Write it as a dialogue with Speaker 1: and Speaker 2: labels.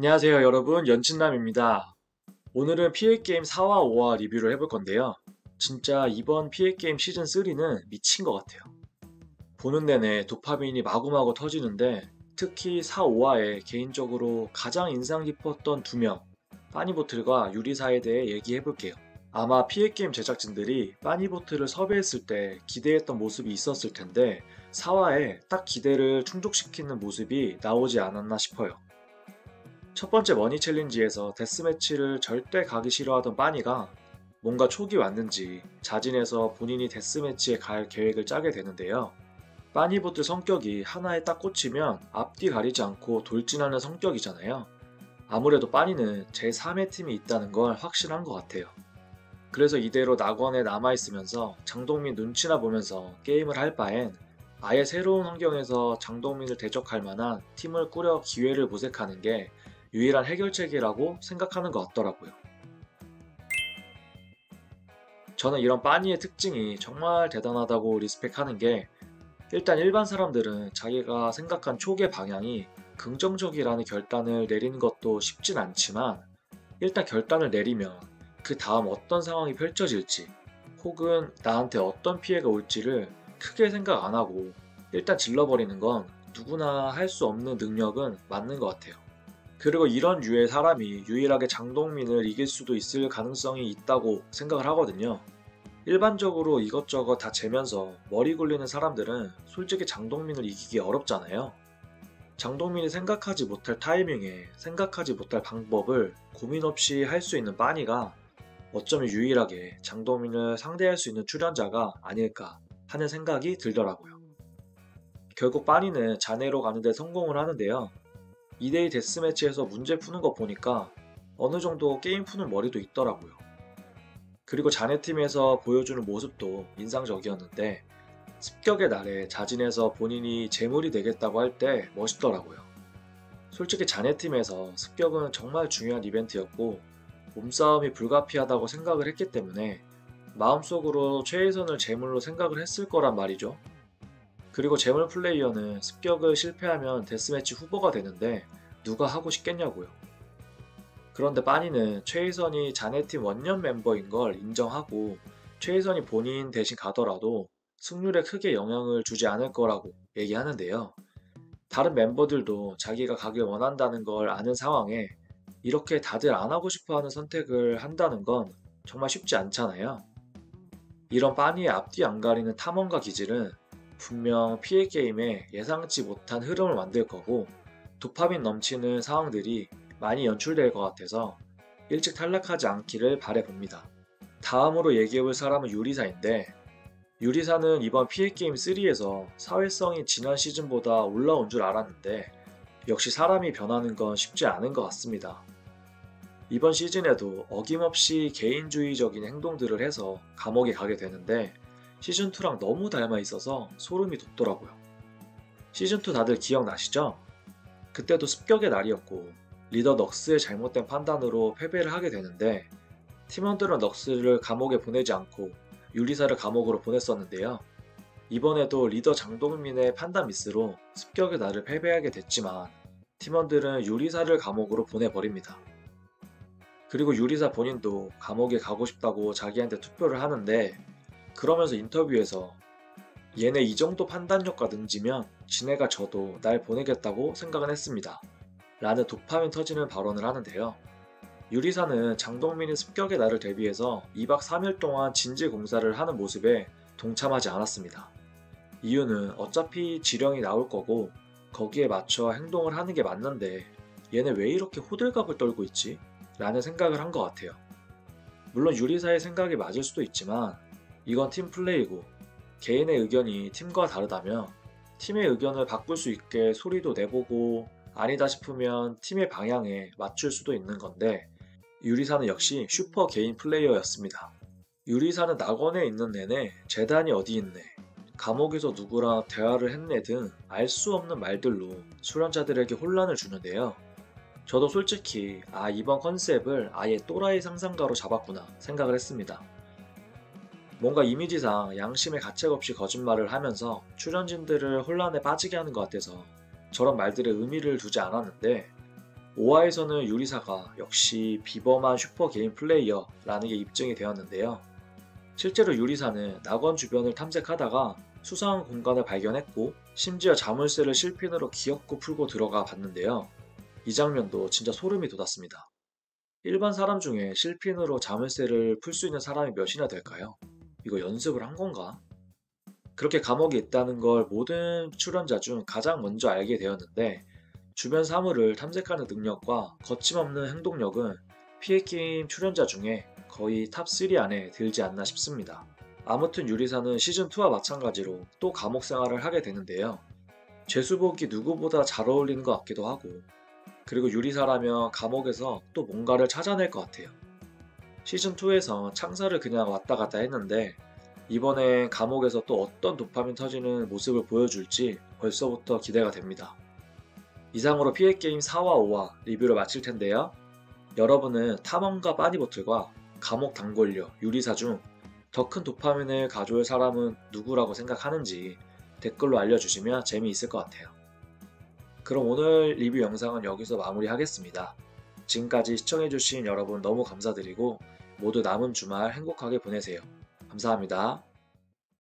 Speaker 1: 안녕하세요 여러분, 연친남입니다. 오늘은 PA게임 4와 5와 리뷰를 해볼 건데요. 진짜 이번 PA게임 시즌3는 미친 것 같아요. 보는 내내 도파민이 마구마구 터지는데 특히 4, 5화에 개인적으로 가장 인상 깊었던 두 명, 빠니보틀과 유리사에 대해 얘기해볼게요. 아마 PA게임 제작진들이 빠니보틀을 섭외했을 때 기대했던 모습이 있었을 텐데 4화에 딱 기대를 충족시키는 모습이 나오지 않았나 싶어요. 첫 번째 머니 챌린지에서 데스매치를 절대 가기 싫어하던 빠니가 뭔가 촉이 왔는지 자진해서 본인이 데스매치에 갈 계획을 짜게 되는데요. 빠니보트 성격이 하나에 딱 꽂히면 앞뒤 가리지 않고 돌진하는 성격이잖아요. 아무래도 빠니는 제3의 팀이 있다는 걸 확신한 것 같아요. 그래서 이대로 낙원에 남아있으면서 장동민 눈치나 보면서 게임을 할 바엔 아예 새로운 환경에서 장동민을 대적할 만한 팀을 꾸려 기회를 모색하는 게 유일한 해결책이라고 생각하는 것 같더라고요. 저는 이런 빠니의 특징이 정말 대단하다고 리스펙하는 게 일단 일반 사람들은 자기가 생각한 촉의 방향이 긍정적이라는 결단을 내리는 것도 쉽진 않지만 일단 결단을 내리면 그 다음 어떤 상황이 펼쳐질지 혹은 나한테 어떤 피해가 올지를 크게 생각 안 하고 일단 질러버리는 건 누구나 할 수 없는 능력은 맞는 것 같아요. 그리고 이런 류의 사람이 유일하게 장동민을 이길 수도 있을 가능성이 있다고 생각을 하거든요. 일반적으로 이것저것 다 재면서 머리 굴리는 사람들은 솔직히 장동민을 이기기 어렵잖아요. 장동민이 생각하지 못할 타이밍에 생각하지 못할 방법을 고민 없이 할 수 있는 빠니가 어쩌면 유일하게 장동민을 상대할 수 있는 출연자가 아닐까 하는 생각이 들더라고요. 결국 빠니는 자네로 가는데 성공을 하는데요. 2대2 데스매치에서 문제 푸는 거 보니까 어느 정도 게임 푸는 머리도 있더라고요. 그리고 자네팀에서 보여주는 모습도 인상적이었는데 습격의 날에 자진해서 본인이 제물이 되겠다고 할 때 멋있더라고요. 솔직히 자네팀에서 습격은 정말 중요한 이벤트였고 몸싸움이 불가피하다고 생각을 했기 때문에 마음속으로 최혜선을 제물로 생각을 했을 거란 말이죠. 그리고 제물 플레이어는 습격을 실패하면 데스매치 후보가 되는데 누가 하고 싶겠냐고요. 그런데 빠니는 최희선이 자네팀 원년 멤버인 걸 인정하고 최희선이 본인 대신 가더라도 승률에 크게 영향을 주지 않을 거라고 얘기하는데요. 다른 멤버들도 자기가 가길 원한다는 걸 아는 상황에 이렇게 다들 안 하고 싶어 하는 선택을 한다는 건 정말 쉽지 않잖아요. 이런 빠니의 앞뒤 안 가리는 탐험과 기질은 분명 피해 게임에 예상치 못한 흐름을 만들 거고 도파민 넘치는 상황들이 많이 연출될 것 같아서 일찍 탈락하지 않기를 바라봅니다. 다음으로 얘기해볼 사람은 유리사인데 유리사는 이번 피해게임 3에서 사회성이 지난 시즌보다 올라온 줄 알았는데 역시 사람이 변하는 건 쉽지 않은 것 같습니다. 이번 시즌에도 어김없이 개인주의적인 행동들을 해서 감옥에 가게 되는데 시즌2랑 너무 닮아 있어서 소름이 돋더라고요. 시즌2 다들 기억나시죠? 그때도 습격의 날이었고 리더 넉스의 잘못된 판단으로 패배를 하게 되는데 팀원들은 넉스를 감옥에 보내지 않고 유리사를 감옥으로 보냈었는데요. 이번에도 리더 장동민의 판단 미스로 습격의 날을 패배하게 됐지만 팀원들은 유리사를 감옥으로 보내버립니다. 그리고 유리사 본인도 감옥에 가고 싶다고 자기한테 투표를 하는데 그러면서 인터뷰에서 얘네 이 정도 판단력과 능지면 지네가 져도 날 보내겠다고 생각은 했습니다. 라는 도파민 터지는 발언을 하는데요. 유리사는 장동민이 습격의 날을 대비해서 2박 3일 동안 진지 공사를 하는 모습에 동참하지 않았습니다. 이유는 어차피 지령이 나올 거고 거기에 맞춰 행동을 하는 게 맞는데 얘네 왜 이렇게 호들갑을 떨고 있지? 라는 생각을 한 것 같아요. 물론 유리사의 생각이 맞을 수도 있지만 이건 팀 플레이고 개인의 의견이 팀과 다르다면 팀의 의견을 바꿀 수 있게 소리도 내보고 아니다 싶으면 팀의 방향에 맞출 수도 있는 건데 유리사는 역시 슈퍼 개인 플레이어였습니다. 유리사는 낙원에 있는 내내 재단이 어디 있네, 감옥에서 누구랑 대화를 했네 등 알 수 없는 말들로 수련자들에게 혼란을 주는데요. 저도 솔직히 이번 컨셉을 아예 또라이 상상가로 잡았구나 생각을 했습니다. 뭔가 이미지상 양심의 가책 없이 거짓말을 하면서 출연진들을 혼란에 빠지게 하는 것 같아서 저런 말들에 의미를 두지 않았는데 5화에서는 유리사가 역시 비범한 슈퍼 개인 플레이어라는 게 입증이 되었는데요. 실제로 유리사는 낙원 주변을 탐색하다가 수상한 공간을 발견했고 심지어 자물쇠를 실핀으로 기어코 풀고 들어가 봤는데요. 이 장면도 진짜 소름이 돋았습니다. 일반 사람 중에 실핀으로 자물쇠를 풀 수 있는 사람이 몇이나 될까요? 이거 연습을 한 건가? 그렇게 감옥에 있다는 걸 모든 출연자 중 가장 먼저 알게 되었는데 주변 사물을 탐색하는 능력과 거침없는 행동력은 피해게임 출연자 중에 거의 탑3 안에 들지 않나 싶습니다. 아무튼 유리사는 시즌2와 마찬가지로 또 감옥 생활을 하게 되는데요. 죄수복이 누구보다 잘 어울리는 것 같기도 하고, 그리고 유리사라면 감옥에서 또 뭔가를 찾아낼 것 같아요. 시즌2에서 창사를 그냥 왔다 갔다 했는데 이번에 감옥에서 또 어떤 도파민 터지는 모습을 보여줄지 벌써부터 기대가 됩니다. 이상으로 피해게임 4와 5화 리뷰를 마칠 텐데요. 여러분은 탐험가 빠니보틀과 감옥 단골녀 유리사 중 더 큰 도파민을 가져올 사람은 누구라고 생각하는지 댓글로 알려주시면 재미있을 것 같아요. 그럼 오늘 리뷰 영상은 여기서 마무리하겠습니다. 지금까지 시청해주신 여러분 너무 감사드리고 모두 남은 주말 행복하게 보내세요. 감사합니다.